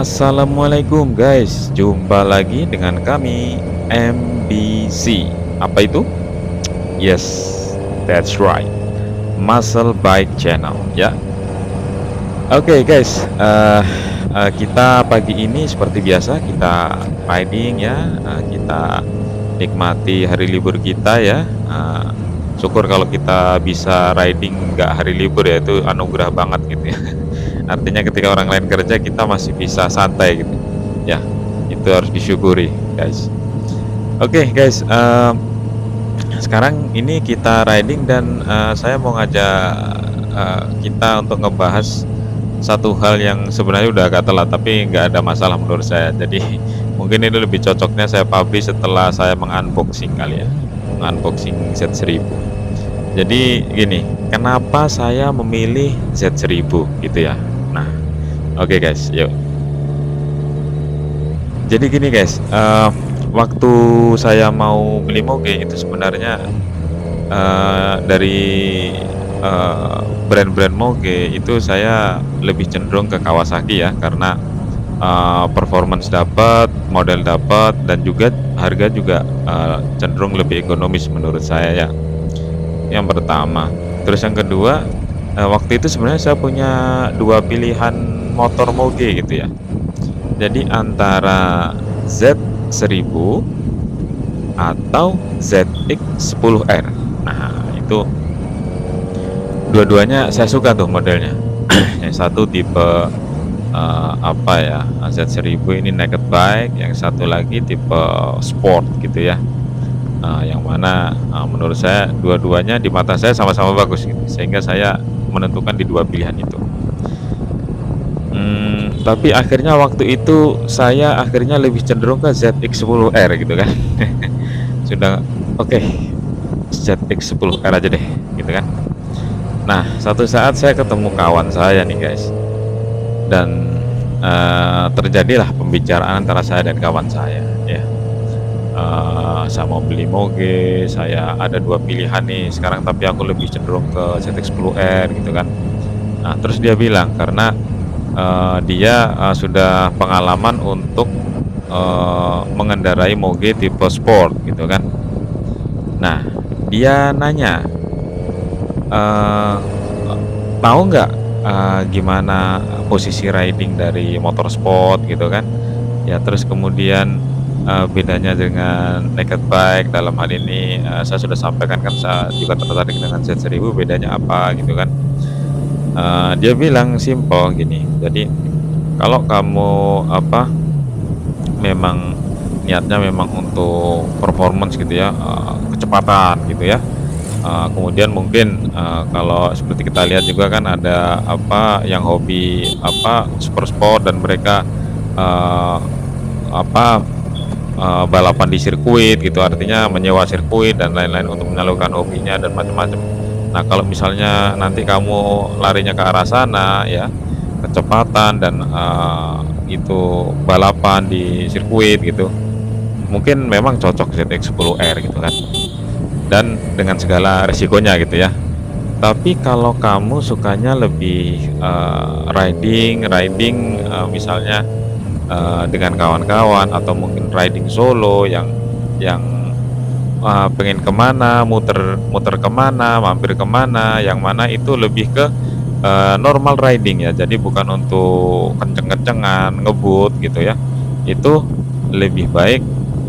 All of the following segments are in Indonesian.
Assalamualaikum guys, jumpa lagi dengan kami MBC. Apa itu? Yes, that's right, Muscle Bike Channel ya. Oke guys, kita pagi ini seperti biasa kita riding ya, kita nikmati hari libur kita ya. Syukur kalau kita bisa riding nggak hari libur ya, itu anugerah banget gitu ya. Artinya ketika orang lain kerja kita masih bisa santai gitu. Ya, itu harus disyukuri guys. Oke guys, sekarang ini kita riding dan, saya mau ngajak, kita untuk ngebahas satu hal yang sebenarnya udah agak telat, tapi nggak ada masalah menurut saya. Jadi mungkin ini lebih cocoknya saya publish setelah saya mengunboxing kali ya, mengunboxing Z1000. Jadi gini, kenapa saya memilih Z1000 gitu ya. Nah, oke guys, yuk. Jadi gini guys, waktu saya mau beli moge itu sebenarnya, dari, brand-brand moge itu saya lebih cenderung ke Kawasaki ya, karena, performance dapat, model dapat, dan juga harga juga, cenderung lebih ekonomis menurut saya ya, yang pertama. Terus yang kedua, waktu itu sebenarnya saya punya 2 pilihan motor moge gitu ya. Jadi antara Z1000 atau ZX10R. Nah, itu dua-duanya saya suka tuh modelnya. Yang satu tipe, apa ya, Z1000 ini naked bike, yang satu lagi tipe sport gitu ya. Yang mana, menurut saya dua-duanya di mata saya sama-sama bagus gitu, sehingga saya menentukan di 2 pilihan itu. Tapi akhirnya waktu itu saya akhirnya lebih cenderung ke ZX10R gitu kan. Sudah oke, ZX10R aja deh gitu kan. Nah, suatu saat saya ketemu kawan saya nih guys, dan, terjadilah pembicaraan antara saya dan kawan saya ya. Saya mau beli moge, saya ada 2 pilihan nih sekarang, tapi aku lebih cenderung ke ZX10R gitu kan. Nah, terus dia bilang karena, dia, sudah pengalaman untuk, mengendarai moge tipe sport gitu kan. Nah, dia nanya, eee, tahu nggak, gimana posisi riding dari motor sport gitu kan. Ya terus kemudian, bedanya dengan naked bike dalam hal ini, saya sudah sampaikan kan saya juga tertarik dengan Z1000 bedanya apa gitu kan. Dia bilang simpel gini, jadi kalau kamu apa, memang niatnya memang untuk performance gitu ya, kecepatan gitu ya, kemudian mungkin, kalau seperti kita lihat juga kan ada apa, yang hobi apa, super sport dan mereka, eee, apa, balapan di sirkuit gitu, artinya menyewa sirkuit dan lain-lain untuk menyalurkan hobinya dan macam-macam. Nah, kalau misalnya nanti kamu larinya ke arah sana ya, kecepatan dan, itu balapan di sirkuit gitu, mungkin memang cocok ZX10R gitu kan, dan dengan segala resikonya gitu ya. Tapi kalau kamu sukanya lebih, riding riding, misalnya, dengan kawan-kawan atau mungkin riding solo yang, pengen kemana, muter muter kemana, mampir kemana, yang mana itu lebih ke, normal riding ya, jadi bukan untuk kenceng-kencengan, ngebut gitu ya. Itu lebih baik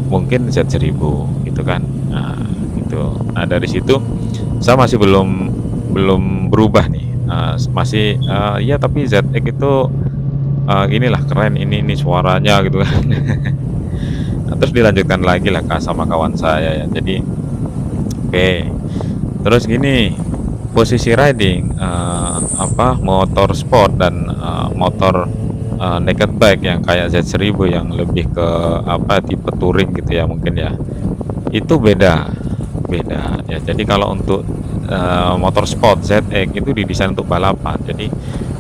mungkin Z1000 gitu kan. Nah, gitu. Nah, dari situ saya masih belum berubah nih, masih, iya tapi ZX itu, inilah keren, ini suaranya gitu kan. Nah, terus dilanjutkan lagi lah Kak sama kawan saya ya. Jadi oke, terus gini, posisi riding, apa, motor sport dan, motor, naked bike yang kayak Z1000 yang lebih ke apa, tipe touring gitu ya mungkin ya, itu beda beda ya. Jadi kalau untuk, motor sport ZX itu didesain untuk balapan, jadi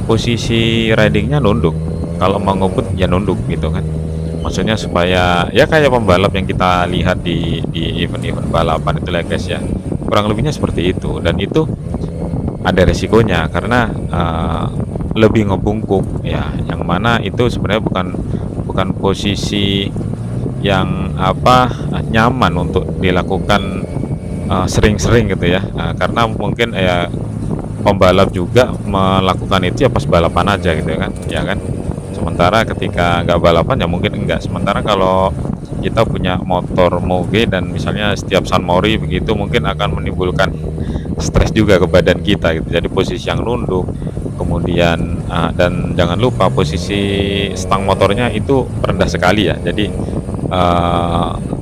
posisi riding-nya nunduk, kalau mau ngebut ya nunduk gitu kan. Maksudnya supaya ya kayak pembalap yang kita lihat di event-event balapan itu lah guys ya, kurang lebihnya seperti itu dan itu ada resikonya karena, lebih ngebungkuk ya, yang mana itu sebenarnya bukan bukan posisi yang nyaman untuk dilakukan, sering-sering gitu ya, karena mungkin ya pembalap juga melakukan itu ya pas balapan aja gitu ya kan. Sementara ketika nggak balapan ya mungkin enggak. Sementara kalau kita punya motor moge dan misalnya setiap San Mori begitu mungkin akan menimbulkan stres juga ke badan kita gitu. Jadi posisi yang nunduk, kemudian, dan jangan lupa posisi stang motornya itu rendah sekali ya. Jadi,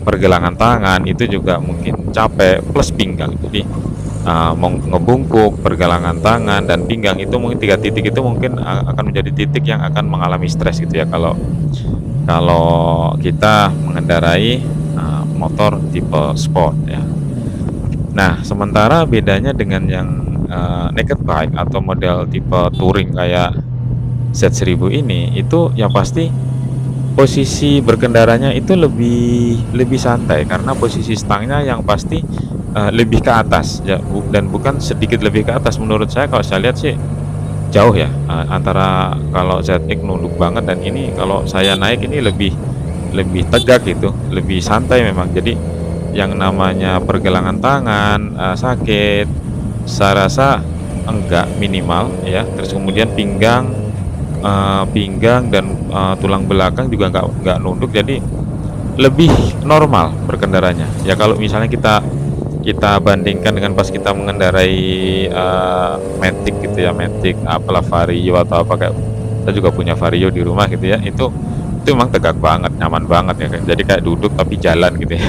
pergelangan tangan itu juga mungkin capek plus pinggang. Jadi, ngebungkuk, pergelangan tangan, dan pinggang itu mungkin 3 titik itu mungkin akan menjadi titik yang akan mengalami stres gitu ya kalau kalau kita mengendarai, motor tipe sport ya. Nah, sementara bedanya dengan yang, naked bike atau model tipe touring kayak Z1000 ini, itu yang pasti posisi berkendaranya itu lebih lebih santai karena posisi stangnya yang pasti, lebih ke atas ya dan bukan sedikit lebih ke atas. Menurut saya kalau saya lihat sih jauh ya, antara kalau ZX nunduk banget dan ini kalau saya naik ini lebih lebih tegak gitu, lebih santai memang. Jadi yang namanya pergelangan tangan, sakit, saya rasa enggak, minimal ya. Terus kemudian pinggang dan, tulang belakang juga nggak nunduk, jadi lebih normal berkendaranya. Ya kalau misalnya kita kita bandingkan dengan pas kita mengendarai, Matic gitu ya, Matic apalah Vario atau apa kayak kita juga punya Vario di rumah gitu ya, itu memang tegak banget, nyaman banget ya, jadi kayak duduk tapi jalan gitu ya.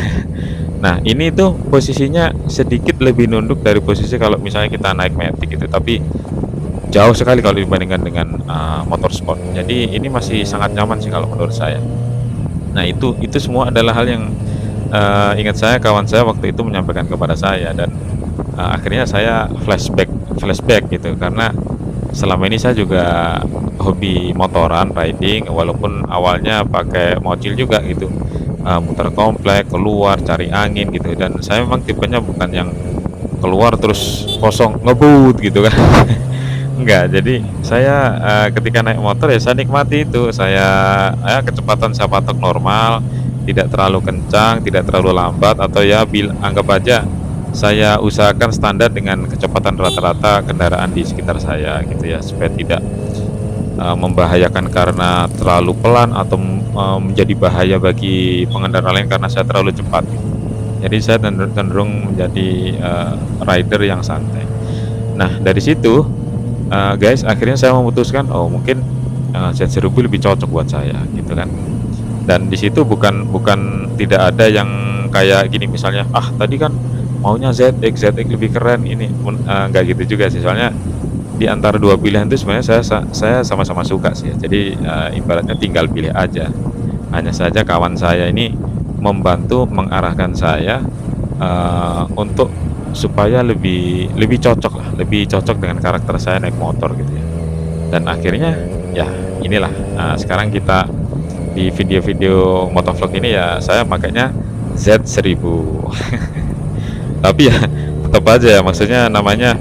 Nah, ini tuh posisinya sedikit lebih nunduk dari posisi kalau misalnya kita naik Matic gitu, tapi jauh sekali kalau dibandingkan dengan, motor sport. Jadi ini masih sangat nyaman sih kalau menurut saya. Nah, itu semua adalah hal yang, ingat saya kawan saya waktu itu menyampaikan kepada saya dan, akhirnya saya flashback flashback gitu karena selama ini saya juga hobi motoran, riding, walaupun awalnya pakai mobil juga gitu, muter komplek, keluar, cari angin gitu dan saya memang tipenya bukan yang keluar terus kosong ngebut gitu kan. Enggak, jadi saya, ketika naik motor ya saya nikmati itu, kecepatan saya patok normal, tidak terlalu kencang, tidak terlalu lambat atau ya anggap aja saya usahakan standar dengan kecepatan rata-rata kendaraan di sekitar saya gitu ya, supaya tidak, membahayakan karena terlalu pelan atau, menjadi bahaya bagi pengendara lain karena saya terlalu cepat. Jadi saya cenderung menjadi, rider yang santai. Nah dari situ, guys, akhirnya saya memutuskan, oh mungkin, Z1000 lebih cocok buat saya gitu kan. Dan di situ bukan bukan tidak ada yang kayak gini misalnya, "Ah tadi kan maunya ZX lebih keren ini," nggak gitu juga sih. Soalnya di antara 2 pilihan itu sebenarnya saya sama-sama suka sih ya. Jadi, ibaratnya tinggal pilih aja. Hanya saja kawan saya ini membantu mengarahkan saya, untuk supaya lebih lebih cocok lah, lebih cocok dengan karakter saya naik motor gitu ya. Dan akhirnya ya inilah, sekarang kita di video-video motovlog ini ya saya makanya Z1000. Tapi ya tetap aja ya maksudnya namanya,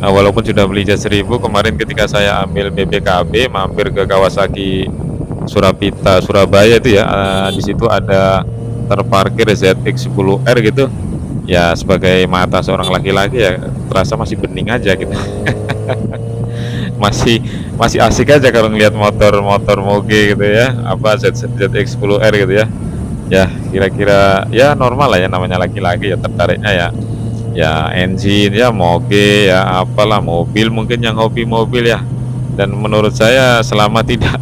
walaupun sudah beli Z1000 kemarin ketika saya ambil BPKB mampir ke Kawasaki Surapita Surabaya itu ya, di situ ada terparkir ZX10R gitu. Ya sebagai mata seorang laki-laki ya terasa masih bening aja gitu. Masih masih asik aja kalau ngelihat motor-motor moge gitu ya, apa ZX10R gitu ya. Ya kira-kira ya normal lah ya namanya laki-laki ya tertariknya ya ya engine ya moge ya apalah mobil mungkin yang hobi mobil ya. Dan menurut saya selama tidak,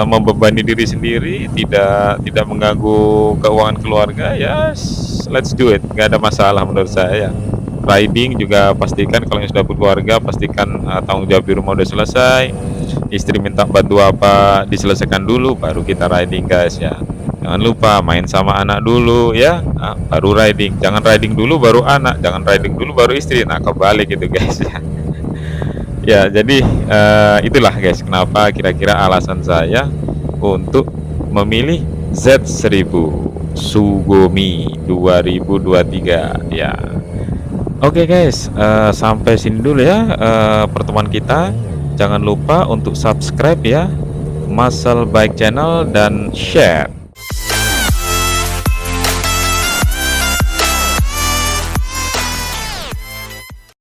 membebani diri sendiri, tidak mengganggu keuangan keluarga, ya let's do it, nggak ada masalah menurut saya. Riding juga pastikan kalau yang sudah berkeluarga, pastikan, tanggung jawab di rumah udah selesai, istri minta bantu apa diselesaikan dulu, baru kita riding guys ya. Jangan lupa main sama anak dulu ya, baru riding. Jangan riding dulu baru anak, jangan riding dulu baru istri. Nah kebalik gitu guys ya. Ya, jadi, itulah guys kenapa kira-kira alasan saya untuk memilih Z1000 Sugoi 2023 ya. Oke guys, sampai sini dulu ya, pertemuan kita. Jangan lupa untuk subscribe ya, Muscle Bike Channel dan share.